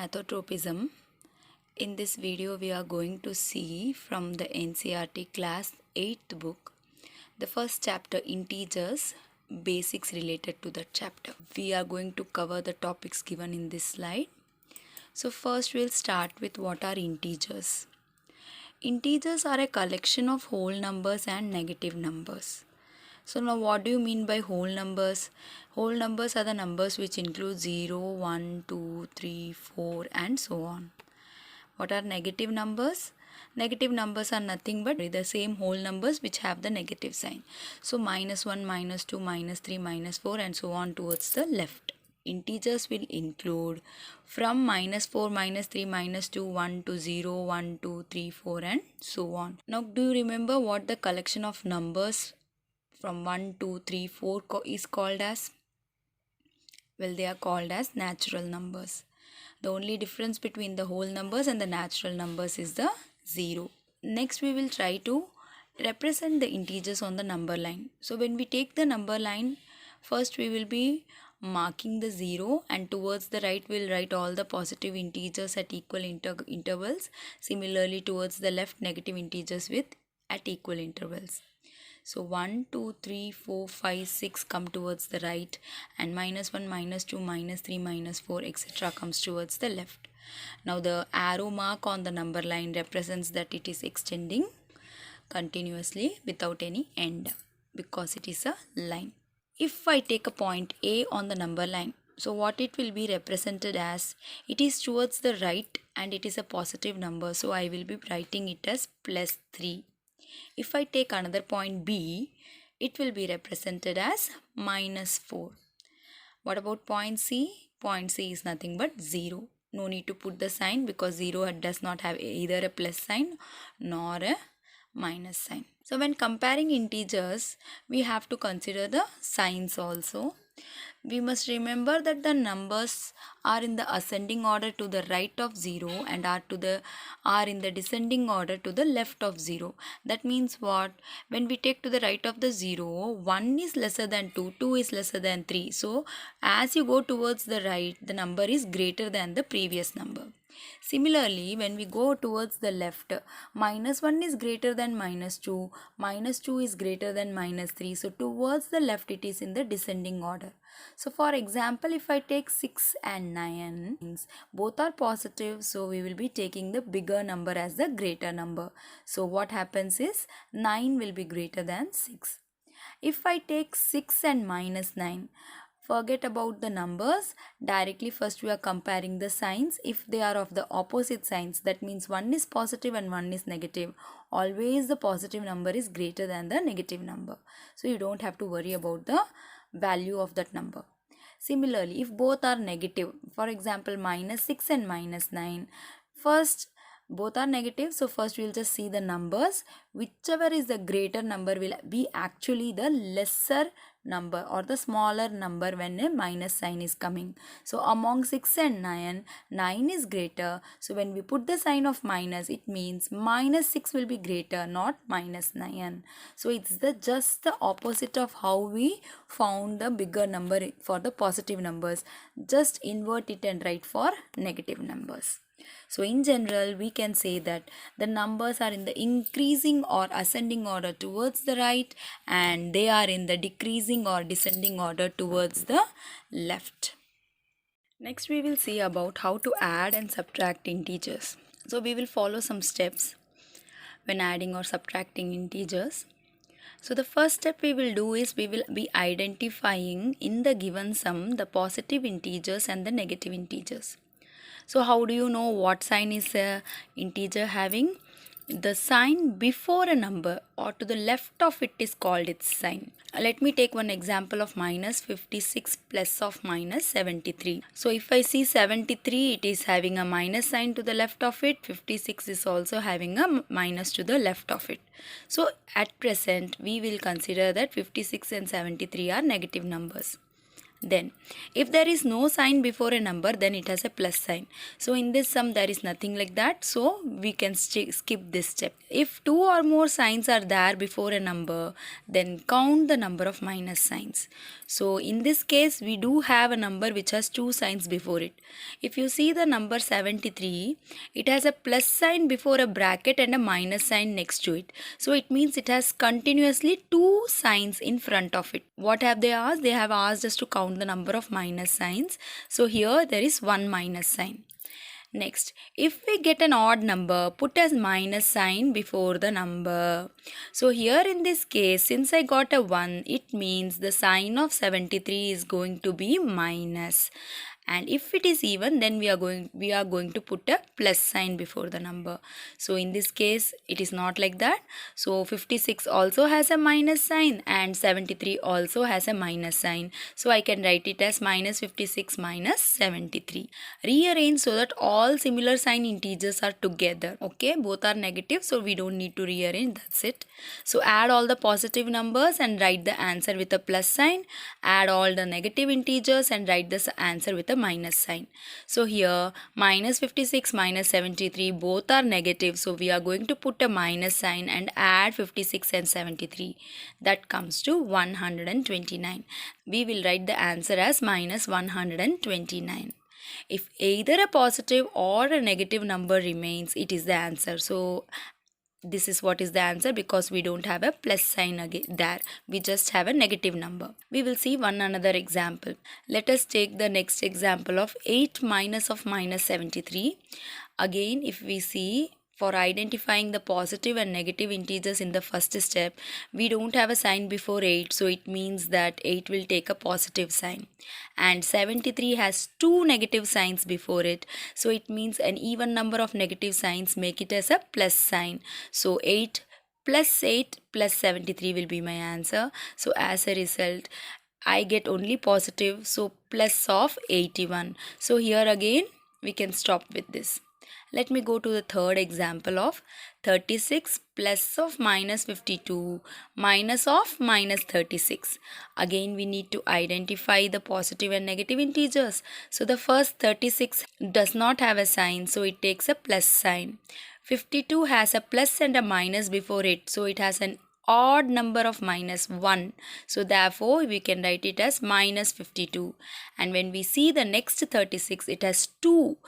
Math-o-tropism. In this video we are going to see from the NCERT class 8th book the first chapter, integers, basics related to that chapter. We are going to cover the topics given in this slide. So first we'll start with what are integers. Integers are a collection of whole numbers and negative numbers. So now what do you mean by whole numbers? Whole numbers are the numbers which include 0, 1, 2, 3, 4 and so on. What are negative numbers? Negative numbers are nothing but the same whole numbers which have the negative sign. So minus 1, minus 2, minus 3, minus 4 and so on towards the left. Integers will include from minus 4, minus 3, minus 2, 1 to 0, 1, 2, 3, 4 and so on. Now do you remember what the collection of numbers from 1, 2, 3, 4 is called as? Well, they are called as natural numbers. The only difference between the whole numbers and the natural numbers is the 0. Next we will try to represent the integers on the number line. So when we take the number line, first we will be marking the 0 and towards the right we will write all the positive integers at equal intervals. Similarly towards the left, negative integers at equal intervals. So 1, 2, 3, 4, 5, 6 come towards the right and minus 1, minus 2, minus 3, minus 4 etc. comes towards the left. Now the arrow mark on the number line represents that it is extending continuously without any end because it is a line. If I take a point A on the number line, so what it will be represented as, it is towards the right and it is a positive number, so I will be writing it as plus 3. If I take another point B, it will be represented as minus 4. What about point C? Point C is nothing but 0. No need to put the sign because 0 does not have either a plus sign nor a minus sign. So when comparing integers, we have to consider the signs also. We must remember that the numbers are in the ascending order to the right of 0 and are in the descending order to the left of 0. That means what? When we take to the right of the 0, 1 is lesser than 2, 2 is lesser than 3. So as you go towards the right, the number is greater than the previous number. Similarly, when we go towards the left, minus 1 is greater than minus 2, minus 2 is greater than minus 3. So towards the left it is in the descending order. So for example, if I take 6 and 9, both are positive, so we will be taking the bigger number as the greater number. So what happens is 9 will be greater than 6. If I take 6 and minus 9, forget about the numbers. Directly first we are comparing the signs. If they are of the opposite signs, that means one is positive and one is negative. Always the positive number is greater than the negative number. So you don't have to worry about the value of that number. Similarly, if both are negative, for example minus 6 and minus 9, first both are negative, so first we will just see the numbers. Whichever is the greater number will be actually the lesser number or the smaller number when a minus sign is coming. So among 6 and 9, 9 is greater. So when we put the sign of minus, it means minus 6 will be greater, not minus 9. So it's just the opposite of how we found the bigger number for the positive numbers. Just invert it and write for negative numbers. So in general, we can say that the numbers are in the increasing or ascending order towards the right and they are in the decreasing or descending order towards the left. Next we will see about how to add and subtract integers. So we will follow some steps when adding or subtracting integers. So the first step we will do is we will be identifying in the given sum the positive integers and the negative integers. So how do you know what sign is a integer having? The sign before a number or to the left of it is called its sign. Let me take one example of minus 56 plus of minus 73. So if I see 73, it is having a minus sign to the left of it. 56 is also having a minus to the left of it. So at present, we will consider that 56 and 73 are negative numbers. Then if there is no sign before a number, then it has a plus sign. So in this sum there is nothing like that, so we can skip this step. If two or more signs are there before a number, then count the number of minus signs. So in this case we do have a number which has two signs before it. If you see the number 73, it has a plus sign before a bracket and a minus sign next to it. So it means it has continuously two signs in front of it. What have they asked? They have asked us to count the number of minus signs. So here there is one minus sign. Next, if we get an odd number, put as minus sign before the number. So here in this case, since I got a 1, it means the sign of 73 is going to be minus. And if it is even, then we are going to put a plus sign before the number. So in this case it is not like that. So 56 also has a minus sign and 73 also has a minus sign. So I can write it as minus 56 minus 73. Rearrange so that all similar sign integers are together. Okay, both are negative, so we don't need to rearrange. That's it. So add all the positive numbers and write the answer with a plus sign. Add all the negative integers and write the answer with a minus sign. So here minus 56 minus 73 both are negative, so we are going to put a minus sign and add 56 and 73. That comes to 129. We will write the answer as minus 129. If either a positive or a negative number remains, it is the answer. So this is what is the answer, because we don't have a plus sign again there. We just have a negative number. We will see one another example. Let us take the next example of 8 minus of minus 73. Again, if we see, for identifying the positive and negative integers in the first step, we don't have a sign before 8, so it means that 8 will take a positive sign. And 73 has two negative signs before it, so it means an even number of negative signs make it as a plus sign. So 8 plus 73 will be my answer. So as a result, I get only positive, so plus of 81. So here again we can stop with this. Let me go to the third example of 36 plus of minus 52 minus of minus 36. Again we need to identify the positive and negative integers. So the first 36 does not have a sign, so it takes a plus sign. 52 has a plus and a minus before it, so it has an odd number of minus 1. So therefore we can write it as minus 52. And when we see the next 36, it has two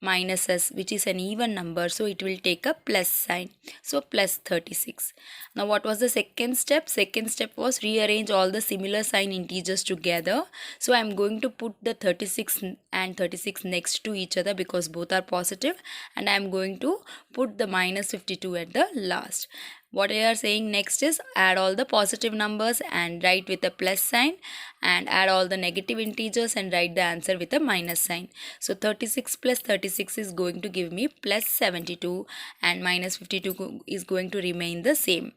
minuses, which is an even number, so it will take a plus sign. So plus 36. Now what was the second step? Second step was rearrange all the similar sign integers together. So I am going to put the 36 and 36 next to each other because both are positive, and I am going to put the minus 52 at the last. What I are saying next is add all the positive numbers and write with a plus sign, and add all the negative integers and write the answer with a minus sign. So 36 plus 36 is going to give me plus 72, and minus 52 is going to remain the same.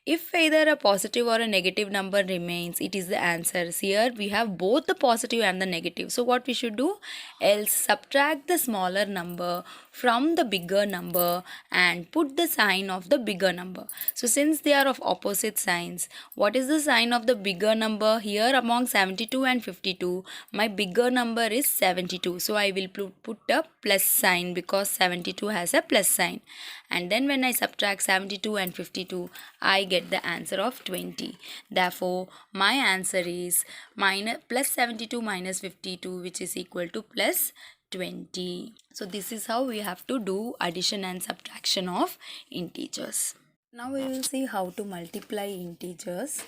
If either a positive or a negative number remains, it is the answer. Here we have both the positive and the negative. So what we should do? Else subtract the smaller number from the bigger number and put the sign of the bigger number. So since they are of opposite signs, what is the sign of the bigger number? Here among 72 and 52, my bigger number is 72. So I will put a plus sign because 72 has a plus sign. And then when I subtract 72 and 52, I get the answer of 20. Therefore, my answer is plus 72 minus 52, which is equal to plus 20. So this is how we have to do addition and subtraction of integers. Now we will see how to multiply integers.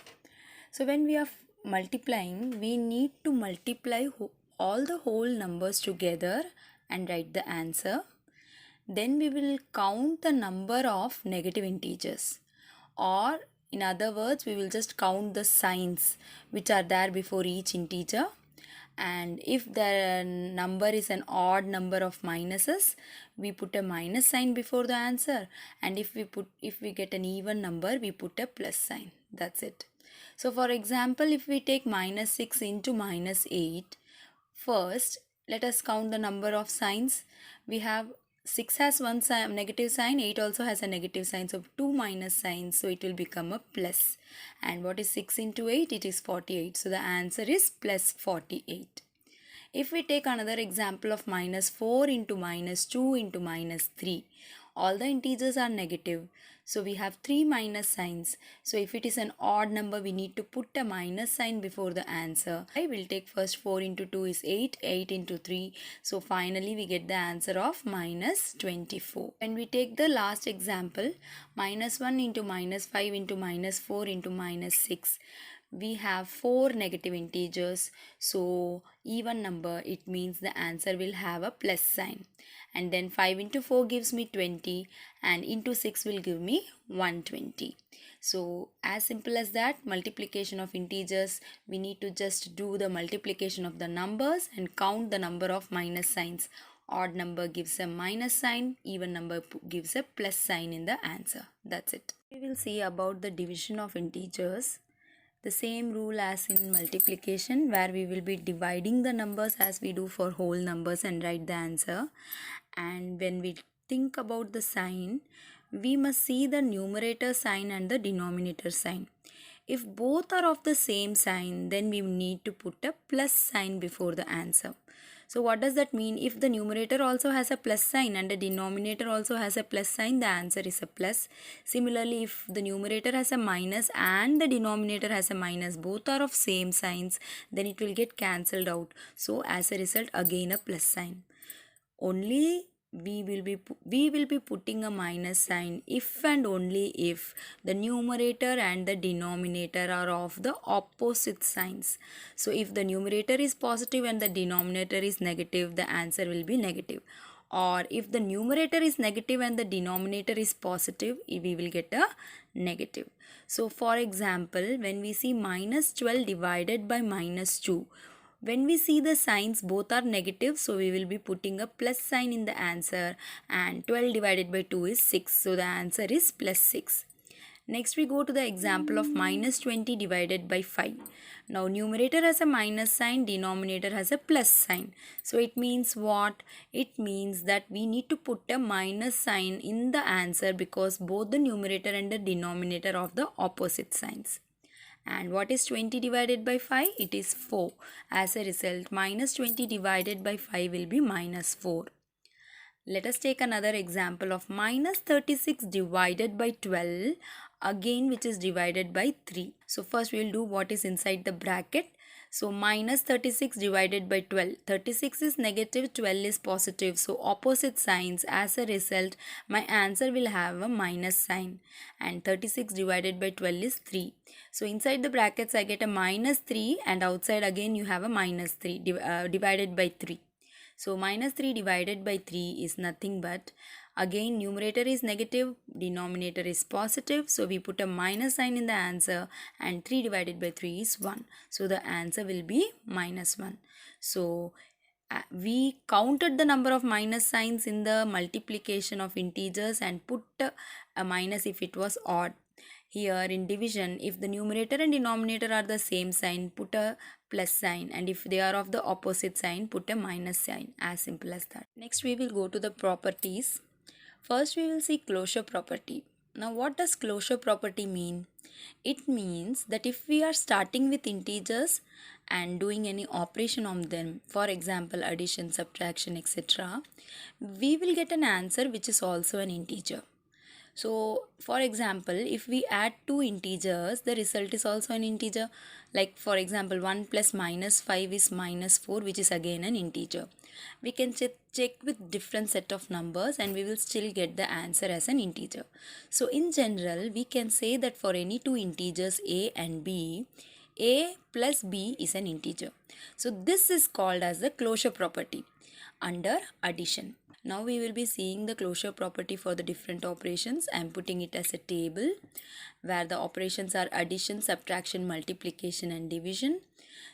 So when we are multiplying, we need to multiply all the whole numbers together and write the answer. Then we will count the number of negative integers, or in other words, we will just count the signs which are there before each integer. And if the number is an odd number of minuses, we put a minus sign before the answer. And if we get an even number, we put a plus sign. That's it. So for example, if we take minus 6 into minus 8, first let us count the number of signs. We have 6 has one negative sign, 8 also has a negative sign. So 2 minus signs, so it will become a plus. And what is 6 into 8? It is 48. So the answer is plus 48. If we take another example of minus 4 into minus 2 into minus 3, all the integers are negative. So we have 3 minus signs. So if it is an odd number, we need to put a minus sign before the answer. I will take first 4 into 2 is 8, 8 into 3. So finally we get the answer of minus 24. When we take the last example, minus 1 into minus 5 into minus 4 into minus 6. We have 4 negative integers, so even number, it means the answer will have a plus sign. And then 5 into 4 gives me 20 and into 6 will give me 120. So as simple as that, multiplication of integers, we need to just do the multiplication of the numbers and count the number of minus signs. Odd number gives a minus sign, even number gives a plus sign in the answer. That's it. We will see about the division of integers. The same rule as in multiplication, where we will be dividing the numbers as we do for whole numbers and write the answer. And when we think about the sign, we must see the numerator sign and the denominator sign. If both are of the same sign, then we need to put a plus sign before the answer. So what does that mean? If the numerator also has a plus sign and the denominator also has a plus sign, the answer is a plus. Similarly, if the numerator has a minus and the denominator has a minus, both are of same signs, then it will get cancelled out. So as a result, again a plus sign. Only we will be putting a minus sign if and only if the numerator and the denominator are of the opposite signs. So if the numerator is positive and the denominator is negative, the answer will be negative. Or if the numerator is negative and the denominator is positive, we will get a negative. So for example, when we see minus 12 divided by minus 2, when we see the signs both are negative, so we will be putting a plus sign in the answer, and 12 divided by 2 is 6. So the answer is plus 6. Next we go to the example of minus 20 divided by 5. Now numerator has a minus sign, denominator has a plus sign. So it means what? It means that we need to put a minus sign in the answer because both the numerator and the denominator are of the opposite signs. And what is 20 divided by 5? It is 4. As a result, minus 20 divided by 5 will be minus 4. Let us take another example of minus 36 divided by 12, again which is divided by 3. So first we will do what is inside the bracket. So minus 36 divided by 12. 36 is negative, 12 is positive. So opposite signs. As a result, my answer will have a minus sign. And 36 divided by 12 is 3. So inside the brackets I get a minus 3 and outside again you have a minus 3 divided by 3. So minus 3 divided by 3 is nothing but, again numerator is negative, denominator is positive. So we put a minus sign in the answer and 3 divided by 3 is 1. So the answer will be minus 1. So we counted the number of minus signs in the multiplication of integers and put a minus if it was odd. Here in division, if the numerator and denominator are the same sign, put a plus sign, and if they are of the opposite sign, put a minus sign. As simple as that. Next we will go to the properties. First we will see closure property. Now what does closure property mean? It means that if we are starting with integers and doing any operation on them, for example addition, subtraction, etc., we will get an answer which is also an integer. So for example, if we add two integers, the result is also an integer. Like for example, 1 plus minus 5 is minus 4, which is again an integer. We can check with different set of numbers and we will still get the answer as an integer. So in general, we can say that for any two integers a and b, a plus b is an integer. So this is called as the closure property under addition. Now we will be seeing the closure property for the different operations. I am putting it as a table where the operations are addition, subtraction, multiplication and division.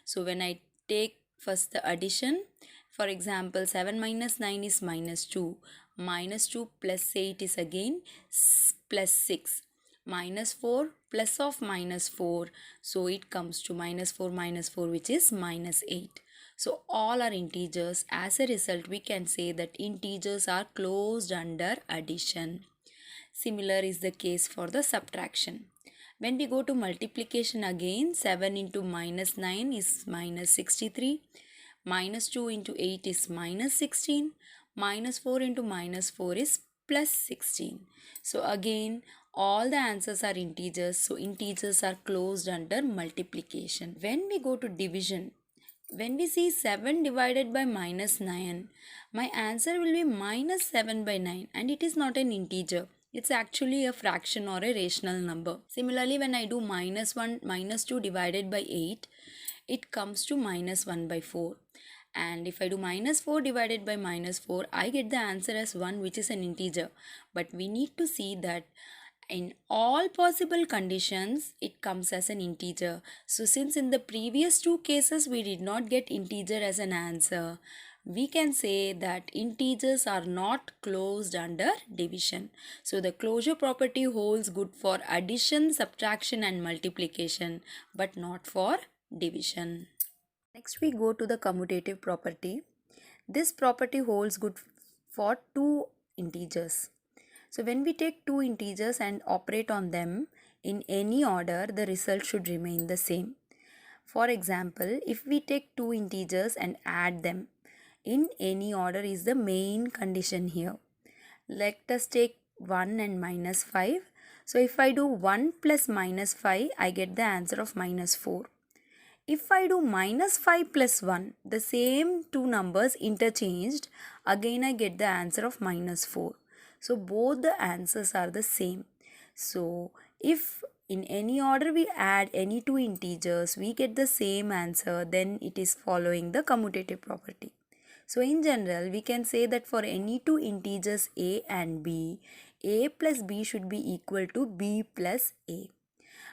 So when I take first the addition, for example 7 minus 9 is minus 2. Minus 2 plus 8 is again plus 6. Minus 4 plus of minus 4. So it comes to minus 4 which is minus 8. So all are integers. As a result, we can say that integers are closed under addition. Similar is the case for the subtraction. When we go to multiplication again, 7 into minus 9 is minus 63. Minus 2 into 8 is minus 16. Minus 4 into minus 4 is plus 16. So again, all the answers are integers. So integers are closed under multiplication. When we go to division, when we see 7 divided by minus 9, my answer will be minus 7 by 9, and it is not an integer. It's actually a fraction or a rational number. Similarly, when I do minus 1, minus 2 divided by 8, it comes to minus 1 by 4. And if I do minus 4 divided by minus 4, I get the answer as 1, which is an integer. But we need to see that in all possible conditions, it comes as an integer. So since in the previous two cases we did not get integer as an answer, we can say that integers are not closed under division. So the closure property holds good for addition, subtraction and multiplication, but not for division. Next we go to the commutative property. This property holds good for two integers. So when we take two integers and operate on them in any order, the result should remain the same. For example, if we take two integers and add them in any order is the main condition here. Let us take 1 and minus 5. So if I do 1 plus minus 5, I get the answer of minus 4. If I do minus 5 plus 1, the same two numbers interchanged, again I get the answer of minus 4. So both the answers are the same. So if in any order we add any two integers, we get the same answer, then it is following the commutative property. So in general, we can say that for any two integers a and b, a plus b should be equal to b plus a.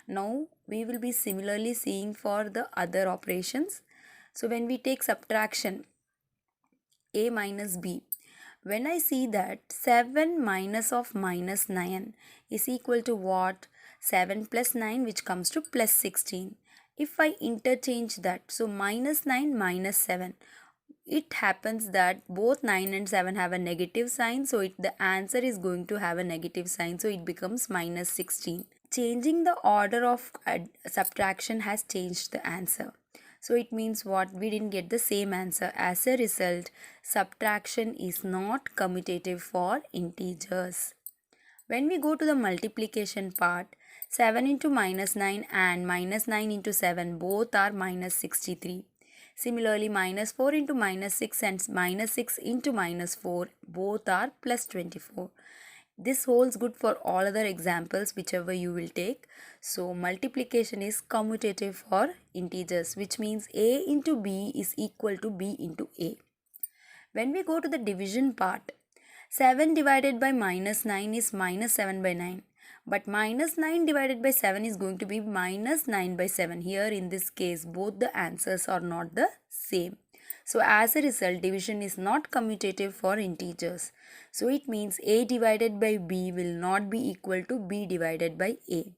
Now we will be similarly seeing for the other operations. So when we take subtraction, a minus b, when I see that 7 minus of minus 9 is equal to what? 7 plus 9, which comes to plus 16. If I interchange that, so minus 9 minus 7, it happens that both 9 and 7 have a negative sign, so the answer is going to have a negative sign, so it becomes minus 16. Changing the order of subtraction has changed the answer. So it means what? We didn't get the same answer. As a result, subtraction is not commutative for integers. When we go to the multiplication part, 7 into minus 9 and minus 9 into 7 both are minus 63. Similarly, minus 4 into minus 6 and minus 6 into minus 4 both are plus 24. This holds good for all other examples whichever you will take. So multiplication is commutative for integers, which means a into b is equal to b into a. When we go to the division part, 7 divided by minus 9 is minus 7 by 9. But minus 9 divided by 7 is going to be minus 9 by 7. Here in this case, both the answers are not the same. So as a result, division is not commutative for integers. So it means a divided by b will not be equal to b divided by a.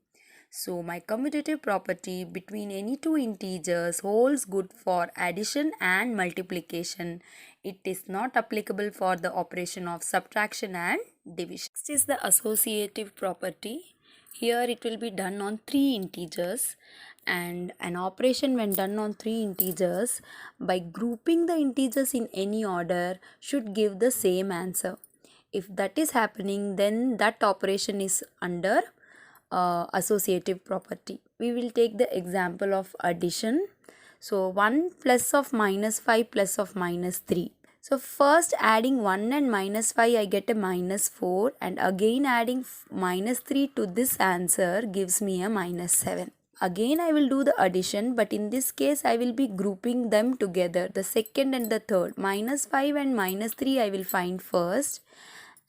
So my commutative property between any two integers holds good for addition and multiplication. It is not applicable for the operation of subtraction and division. Next is the associative property. Here it will be done on three integers, and an operation when done on three integers by grouping the integers in any order should give the same answer. If that is happening, then that operation is under associative property. We will take the example of addition. So 1 plus of minus 5 plus of minus 3. So first adding 1 and minus 5, I get a minus 4, and again adding minus 3 to this answer gives me a minus 7. Again I will do the addition, but in this case I will be grouping them together, the second and the third. Minus 5 and minus 3 I will find first,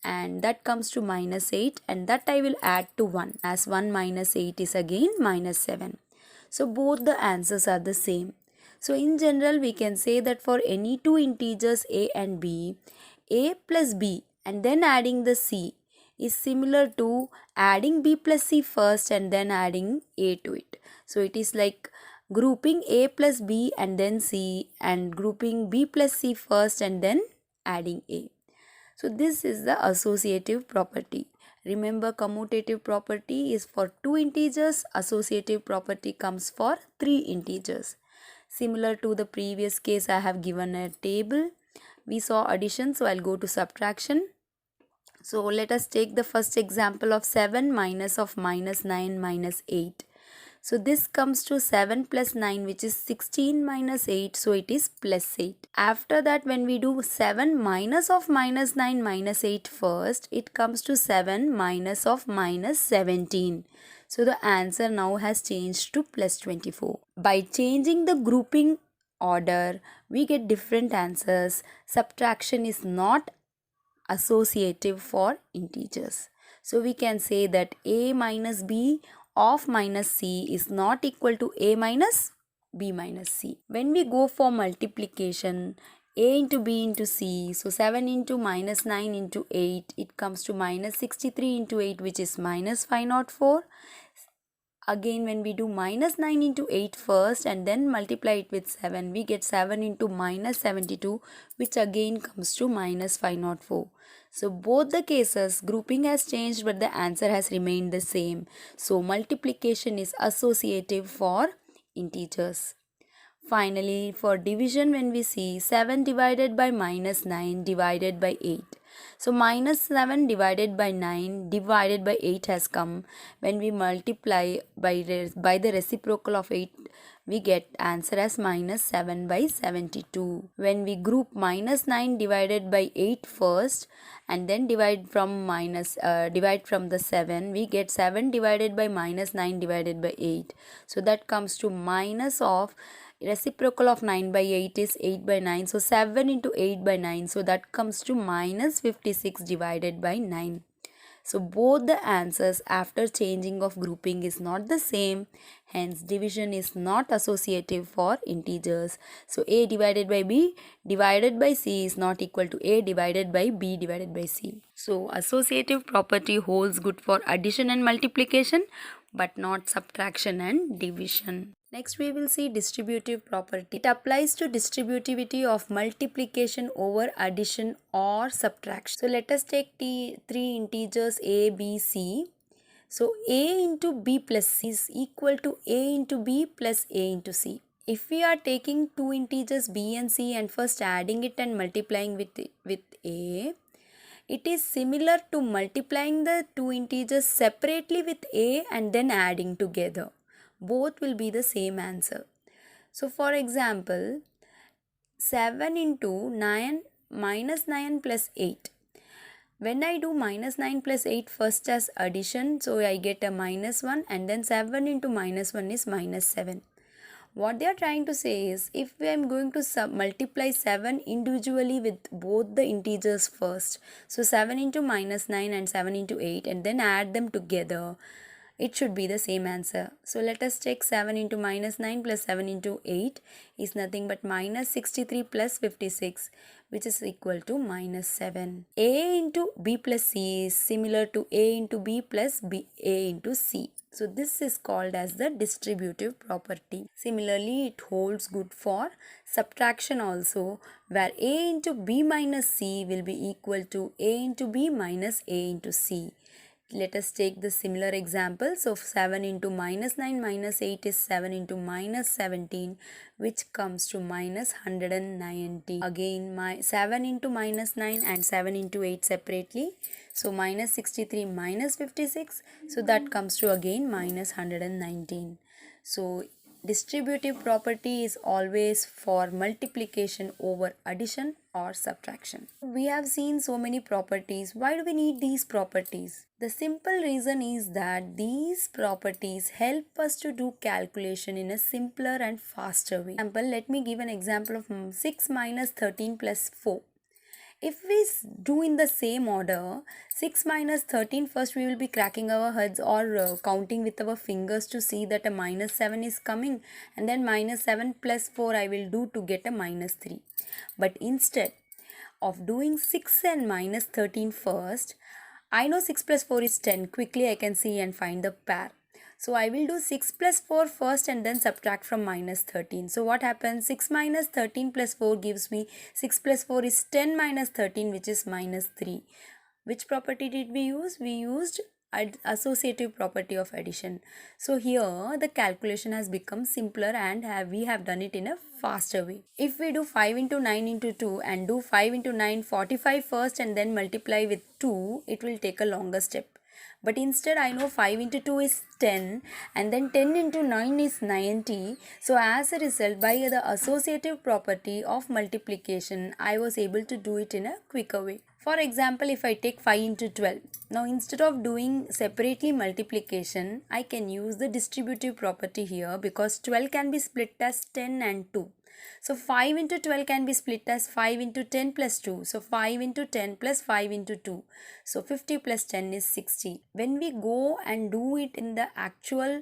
and that comes to minus 8, and that I will add to 1, as 1 minus 8 is again minus 7. So both the answers are the same. So in general we can say that for any two integers a and b, a plus b and then adding the c is similar to adding b plus c first and then adding a to it. So it is like grouping A plus B and then C, and grouping B plus C first and then adding A. So this is the associative property. Remember, commutative property is for 2 integers, associative property comes for 3 integers. Similar to the previous case, I have given a table. We saw addition, so I'll go to subtraction. So let us take the first example of 7 minus of minus 9 minus 8. So this comes to 7 plus 9, which is 16 minus 8, so it is plus 8. After that, when we do 7 minus of minus 9 minus 8 first, it comes to 7 minus of minus 17. So the answer now has changed to plus 24. By changing the grouping order, we get different answers. Subtraction is not associative for integers. So we can say that A minus B of minus C is not equal to A minus B minus C. When we go for multiplication, A into B into C, so 7 into minus 9 into 8, it comes to minus 63 into 8, which is minus 504. Again, when we do minus 9 into 8 first and then multiply it with 7, we get 7 into minus 72, which again comes to minus 504. So both the cases, grouping has changed but the answer has remained the same. So multiplication is associative for integers. Finally, for division, when we see 7 divided by minus 9 divided by 8. So minus 7 divided by 9 divided by 8 has come. When we multiply by the reciprocal of 8, we get answer as minus 7 by 72. When we group minus 9 divided by 8 first and then divide from the 7, we get 7 divided by minus 9 divided by 8. So that comes to minus of reciprocal of 9 by 8 is 8 by 9. So 7 into 8 by 9. So that comes to minus 56 divided by 9. So both the answers after changing of grouping is not the same. Hence division is not associative for integers. So A divided by B divided by C is not equal to A divided by B divided by C. So associative property holds good for addition and multiplication but not subtraction and division. Next we will see distributive property. It applies to distributivity of multiplication over addition or subtraction. So let us take three integers A, B, C. So A into B plus C is equal to A into B plus A into C. If we are taking two integers B and C and first adding it and multiplying with A, it is similar to multiplying the two integers separately with A and then adding together. Both will be the same answer. So for example, 7 into 9 minus 9 plus 8. When I do minus 9 plus 8 first as addition, so I get a minus 1 and then 7 into minus 1 is minus 7. What they are trying to say is, if I am going to multiply 7 individually with both the integers first, so 7 into minus 9 and 7 into 8 and then add them together, it should be the same answer. So let us check 7 into minus 9 plus 7 into 8 is nothing but minus 63 plus 56, which is equal to minus 7. A into B plus C is similar to A into B plus A into C. So this is called as the distributive property. Similarly, it holds good for subtraction also, where A into B minus C will be equal to A into B minus A into C. Let us take the similar example. So 7 into minus 9 minus 8 is 7 into minus 17, which comes to minus 190. Again, 7 into minus 9 and 7 into 8 separately. So minus 63 minus 56. So that comes to again minus 119. So distributive property is always for multiplication over addition or subtraction. We have seen so many properties. Why do we need these properties? The simple reason is that these properties help us to do calculation in a simpler and faster way. For example, let me give an example of 6 minus 13 plus 4. If we do in the same order, 6 minus 13, first we will be cracking our heads or counting with our fingers to see that a minus 7 is coming, and then minus 7 plus 4 I will do to get a minus 3. But instead of doing 6 and minus 13 first, I know 6 plus 4 is 10. Quickly I can see and find the pair. So I will do 6 plus 4 first and then subtract from minus 13. So what happens? 6 minus 13 plus 4 gives me 6 plus 4 is 10 minus 13, which is minus 3. Which property did we use? We used associative property of addition. So here the calculation has become simpler and we have done it in a faster way. If we do 5 into 9 into 2 and do 5 into 9 45 first and then multiply with 2, it will take a longer step. But instead I know 5 into 2 is 10 and then 10 into 9 is 90. So as a result, by the associative property of multiplication, I was able to do it in a quicker way. For example, if I take 5 into 12, now instead of doing separately multiplication, I can use the distributive property here because 12 can be split as 10 and 2. So 5 into 12 can be split as 5 into 10 plus 2. So 5 into 10 plus 5 into 2. So 50 plus 10 is 60. When we go and do it in the actual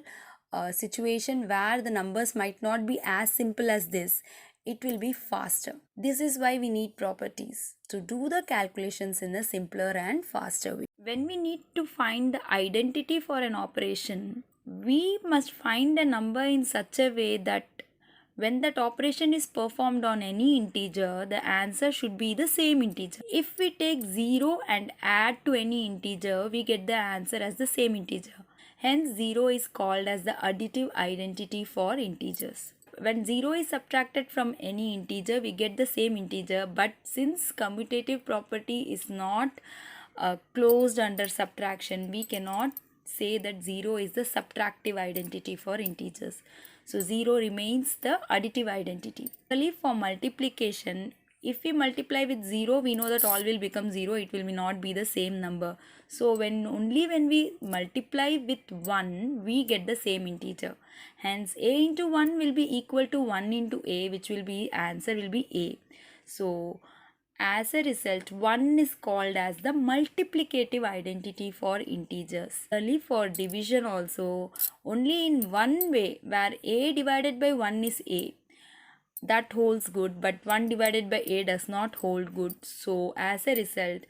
situation where the numbers might not be as simple as this, it will be faster. This is why we need properties to do the calculations in a simpler and faster way. When we need to find the identity for an operation, we must find a number in such a way that when that operation is performed on any integer, the answer should be the same integer. If we take 0 and add to any integer, we get the answer as the same integer. Hence, 0 is called as the additive identity for integers. When 0 is subtracted from any integer, we get the same integer. But since commutative property is not closed under subtraction, we cannot say that 0 is the subtractive identity for integers. So 0 remains the additive identity. Similarly, for multiplication, if we multiply with 0, we know that all will become 0. It will not be the same number. So only when we multiply with 1, we get the same integer. Hence, a into 1 will be equal to 1 into a, which will be answer will be a. So as a result, 1 is called as the multiplicative identity for integers. Similarly, for division also, only in one way where a divided by 1 is a, that holds good, but 1 divided by a does not hold good. So as a result,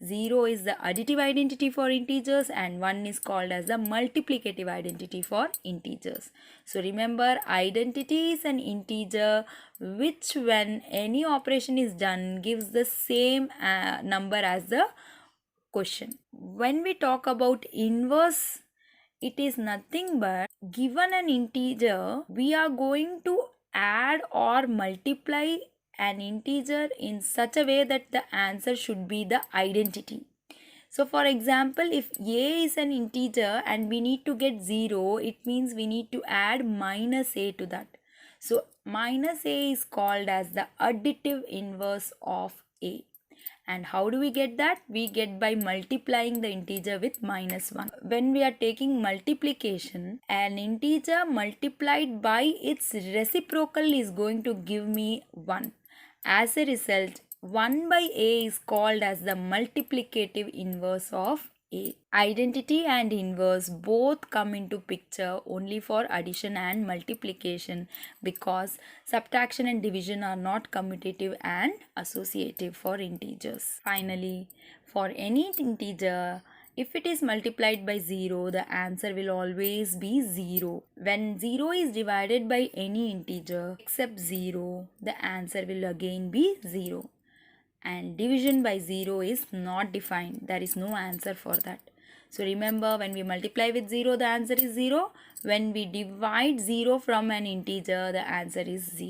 0 is the additive identity for integers and 1 is called as the multiplicative identity for integers. So remember, identity is an integer which when any operation is done gives the same number as the question. When we talk about inverse, it is nothing but given an integer, we are going to add or multiply an integer in such a way that the answer should be the identity. So for example, if a is an integer and we need to get 0, it means we need to add minus a to that. So minus a is called as the additive inverse of a. And how do we get that? We get by multiplying the integer with minus 1. When we are taking multiplication, an integer multiplied by its reciprocal is going to give me 1. As a result, 1 by a is called as the multiplicative inverse of a. Identity and inverse both come into picture only for addition and multiplication because subtraction and division are not commutative and associative for integers. Finally, for any integer, if it is multiplied by 0, the answer will always be 0. When 0 is divided by any integer except 0, the answer will again be 0. And division by 0 is not defined. There is no answer for that. So remember, when we multiply with 0, the answer is 0. When we divide 0 from an integer, the answer is 0.